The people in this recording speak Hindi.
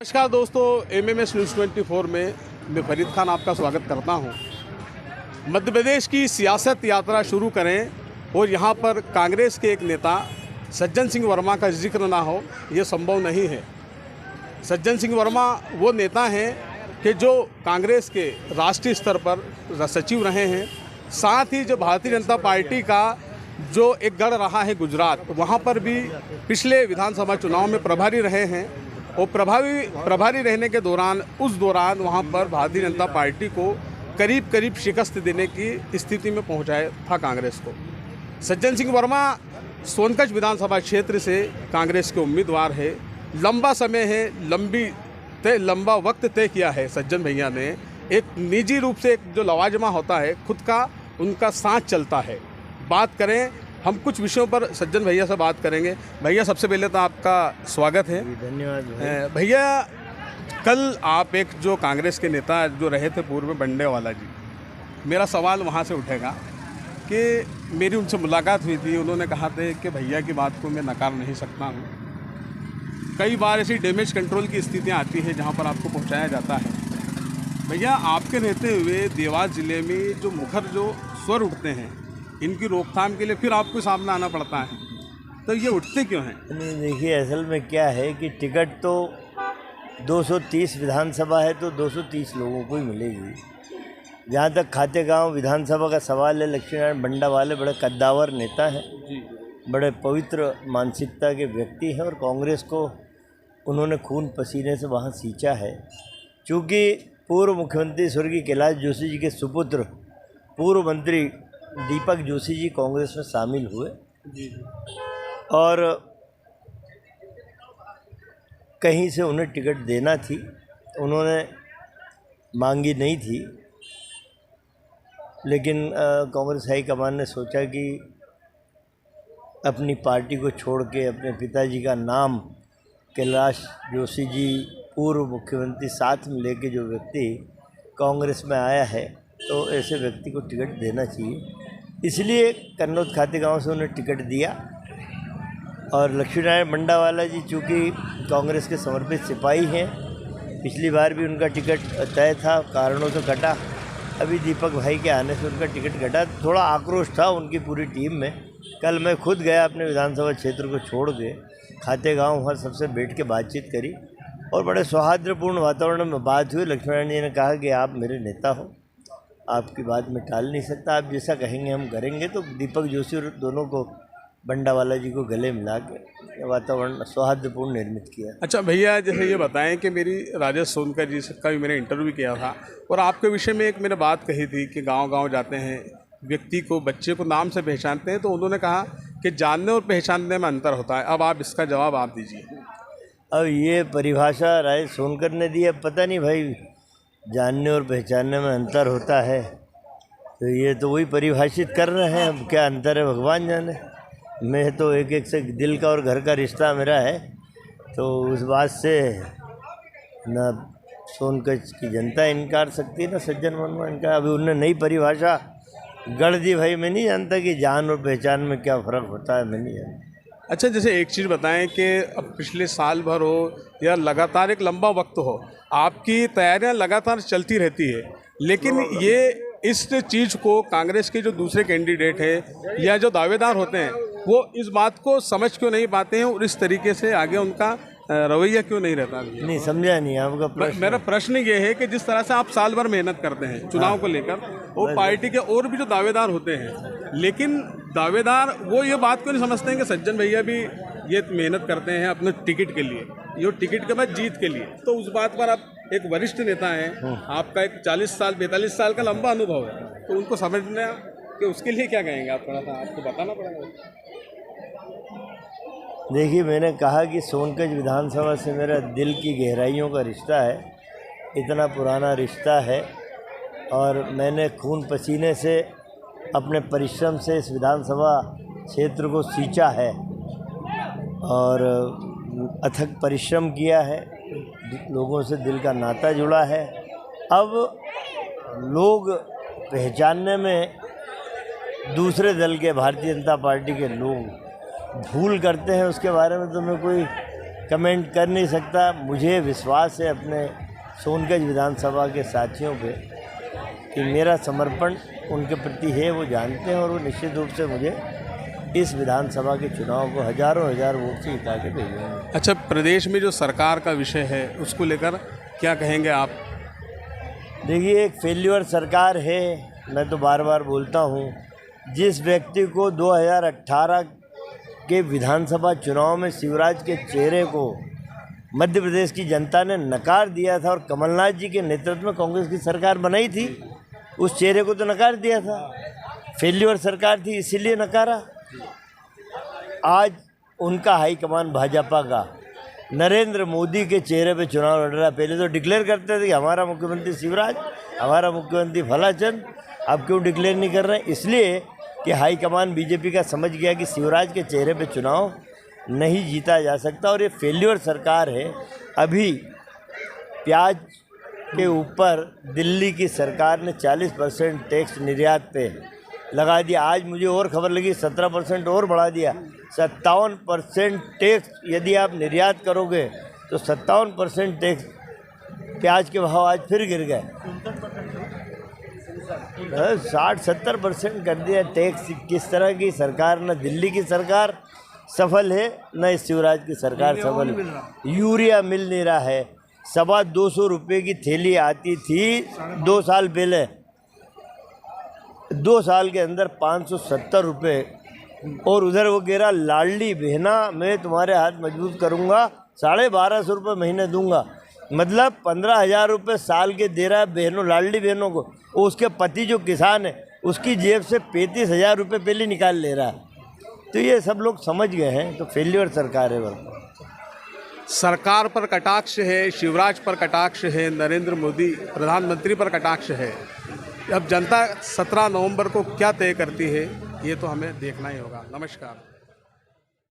नमस्कार दोस्तों, एमएमएस न्यूज़ 24 में मैं फरीद खान आपका स्वागत करता हूं। मध्य प्रदेश की सियासत यात्रा शुरू करें और यहां पर कांग्रेस के एक नेता सज्जन सिंह वर्मा का जिक्र ना हो, ये संभव नहीं है। सज्जन सिंह वर्मा वो नेता हैं कि जो कांग्रेस के राष्ट्रीय स्तर पर सचिव रहे हैं, साथ ही जो भारतीय जनता पार्टी का जो एक गढ़ रहा है गुजरात, वहाँ पर भी पिछले विधानसभा चुनाव में प्रभारी रहे हैं और प्रभारी रहने के दौरान वहाँ पर भारतीय जनता पार्टी को करीब शिकस्त देने की स्थिति में पहुंचाया था कांग्रेस को। सज्जन सिंह वर्मा सोनकच्छ विधानसभा क्षेत्र से कांग्रेस के उम्मीदवार है। लंबा समय है, लंबा वक्त तय किया है सज्जन भैया ने। एक निजी रूप से एक जो लवाजमा होता है, खुद का उनका साथ चलता है। बात करें, हम कुछ विषयों पर सज्जन भैया से बात करेंगे। भैया, सबसे पहले तो आपका स्वागत है। धन्यवाद भैया। कल आप एक जो कांग्रेस के नेता जो रहे थे पूर्व में, बंडेवाला जी, मेरा सवाल वहाँ से उठेगा कि मेरी उनसे मुलाकात हुई थी। उन्होंने कहा था कि भैया की बात को मैं नकार नहीं सकता हूँ। कई बार ऐसी डैमेज कंट्रोल की स्थितियाँ आती हैं जहाँ पर आपको पहुँचाया जाता है। भैया, आपके रहते हुए देवास ज़िले में जो मुखर जो स्वर उठते हैं, इनकी रोकथाम के लिए फिर आपको सामना आना पड़ता है, तो ये उठते क्यों हैं? नहीं, देखिए, असल में क्या है कि टिकट तो 230 विधानसभा है तो 230 लोगों को ही मिलेगी। जहाँ तक खातेगांव विधानसभा का सवाल है, लक्ष्मीनारायण बंडावाले बड़े कद्दावर नेता हैं, बड़े पवित्र मानसिकता के व्यक्ति हैं और कांग्रेस को उन्होंने खून पसीने से वहाँ सींचा है। चूँकि पूर्व मुख्यमंत्री स्वर्गीय कैलाश जोशी जी के सुपुत्र पूर्व मंत्री दीपक जोशी जी कांग्रेस में शामिल हुए और कहीं से उन्हें टिकट देना थी, उन्होंने मांगी नहीं थी। लेकिन कांग्रेस हाईकमान ने सोचा कि अपनी पार्टी को छोड़ के अपने पिताजी का नाम कैलाश जोशी जी पूर्व मुख्यमंत्री साथ में लेके जो व्यक्ति कांग्रेस में आया है, तो ऐसे व्यक्ति को टिकट देना चाहिए। इसलिए कन्नौज खातेगांव से उन्हें टिकट दिया और लक्ष्मीनारायण बंडावाला जी चूँकि कांग्रेस के समर्पित सिपाही हैं, पिछली बार भी उनका टिकट तय था, कारणों से कटा। अभी दीपक भाई के आने से उनका टिकट घटा। थोड़ा आक्रोश था उनकी पूरी टीम में। कल मैं खुद गया अपने विधानसभा क्षेत्र को छोड़ के खातेगांव, वहाँ सबसे बैठ के बातचीत करी और बड़े सौहार्दपूर्ण वातावरण में बात हुई। लक्ष्मीनारायण जी ने कहा कि आप मेरे नेता हो, आपकी बात मैं टाल नहीं सकता, आप जैसा कहेंगे हम करेंगे। तो दीपक जोशी और दोनों को, बंडावाला जी को गले मिला के वातावरण सौहार्दपूर्ण निर्मित किया। अच्छा भैया, जैसे ये बताएं कि मेरी राजेश सोनकर जी का भी मैंने इंटरव्यू किया था और आपके विषय में एक मैंने बात कही थी कि गांव-गांव जाते हैं, व्यक्ति को, बच्चे को नाम से पहचानते हैं, तो उन्होंने कहा कि जानने और पहचानने में अंतर होता है। अब आप इसका जवाब आप दीजिए। अब ये परिभाषा राजेश सोनकर ने दी है, पता नहीं भाई जानने और पहचानने में अंतर होता है, तो ये तो वही परिभाषित कर रहे हैं। अब क्या अंतर है भगवान जाने। मैं तो एक से दिल का और घर का रिश्ता मेरा है, तो उस बात से न सोनकच्छ की जनता इनकार सकती है, न सज्जन वर्मा इनकार। अभी उन्होंने नई परिभाषा गढ़ दी भाई। मैं नहीं जानता कि जान और पहचान में क्या फ़र्क होता है, मैं नहीं जानता। अच्छा, जैसे एक चीज़ बताएं कि अब पिछले साल भर हो या लगातार एक लंबा वक्त हो, आपकी तैयारियां लगातार चलती रहती है, लेकिन ये इस चीज़ को कांग्रेस के जो दूसरे कैंडिडेट हैं या जो दावेदार होते हैं, वो इस बात को समझ क्यों नहीं पाते हैं और इस तरीके से आगे उनका रवैया क्यों नहीं रहता? नहीं समझा नहीं आपका प्रश्न। मेरा प्रश्न ये है कि जिस तरह से आप साल भर मेहनत करते हैं चुनाव को लेकर, वो पार्टी के और भी जो दावेदार होते हैं, लेकिन दावेदार वो ये बात क्यों नहीं समझते हैं कि सज्जन भैया भी ये मेहनत करते हैं अपने टिकट के लिए, ये टिकट के बाद जीत के लिए। तो उस बात पर आप एक वरिष्ठ नेता हैं, आपका एक 40 साल 42 साल का लंबा अनुभव है, तो उनको समझना कि उसके लिए क्या कहेंगे आप? थोड़ा सा आपको बताना पड़ेगा। देखिए, मैंने कहा कि सोनकच्छ विधानसभा से मेरा दिल की गहराइयों का रिश्ता है, इतना पुराना रिश्ता है और मैंने खून पसीने से अपने परिश्रम से इस विधानसभा क्षेत्र को सींचा है और अथक परिश्रम किया है, लोगों से दिल का नाता जुड़ा है। अब लोग पहचानने में दूसरे दल के, भारतीय जनता पार्टी के लोग भूल करते हैं, उसके बारे में तो मैं कोई कमेंट कर नहीं सकता। मुझे विश्वास है अपने सोनगंज विधानसभा के साथियों पे कि मेरा समर्पण उनके प्रति है, वो जानते हैं और वो निश्चित रूप से मुझे इस विधानसभा के चुनाव को हज़ारों हज़ार वोट से जिता के भेजेंगे। अच्छा, प्रदेश में जो सरकार का विषय है उसको लेकर क्या कहेंगे आप? देखिए, एक फेल्यूर सरकार है। मैं तो बार बार बोलता हूँ, जिस व्यक्ति को 2018 के विधानसभा चुनाव में शिवराज के चेहरे को मध्य प्रदेश की जनता ने नकार दिया था और कमलनाथ जी के नेतृत्व में कांग्रेस की सरकार बनाई थी, उस चेहरे को तो नकार दिया था। फेल्यूर सरकार थी, इसीलिए नकारा। आज उनका हाईकमान भाजपा का नरेंद्र मोदी के चेहरे पे चुनाव लड़ रहा। पहले तो डिक्लेयर करते थे कि हमारा मुख्यमंत्री शिवराज, हमारा मुख्यमंत्री फलाचंद। अब क्यों डिक्लेयर नहीं कर रहे हैं? इसलिए कि हाईकमान बीजेपी का समझ गया कि शिवराज के चेहरे पे चुनाव नहीं जीता जा सकता और ये फेल्यूर सरकार है। अभी प्याज के ऊपर दिल्ली की सरकार ने 40% टैक्स निर्यात पे लगा दिया। आज मुझे और खबर लगी 17% और बढ़ा दिया। 57% टैक्स यदि आप निर्यात करोगे तो 57% टैक्स। प्याज के भाव आज फिर गिर गए, 60-70% कर दिया टैक्स। किस तरह की सरकार? न दिल्ली की सरकार सफल है, न शिवराज की सरकार सफल है। यूरिया मिल नहीं रहा है। 225 रुपये की थैली आती थी 2 साल पहले, 2 साल के अंदर 570 रुपये। और उधर वो कह रहा लाडली बहना मैं तुम्हारे हाथ मजबूत करूँगा, 1250 रुपये महीने दूंगा। मतलब 15,000 रुपये साल के दे रहा है बहनों, लाडली बहनों को। उसके पति जो किसान है उसकी जेब से 35,000 रुपये पहले निकाल ले रहा है। तो ये सब लोग समझ गए हैं। तो फेल्यूर सरकार है। सरकार पर कटाक्ष है, शिवराज पर कटाक्ष है, नरेंद्र मोदी प्रधानमंत्री पर कटाक्ष है। अब जनता 17 नवंबर को क्या तय करती है ये तो हमें देखना ही होगा। नमस्कार।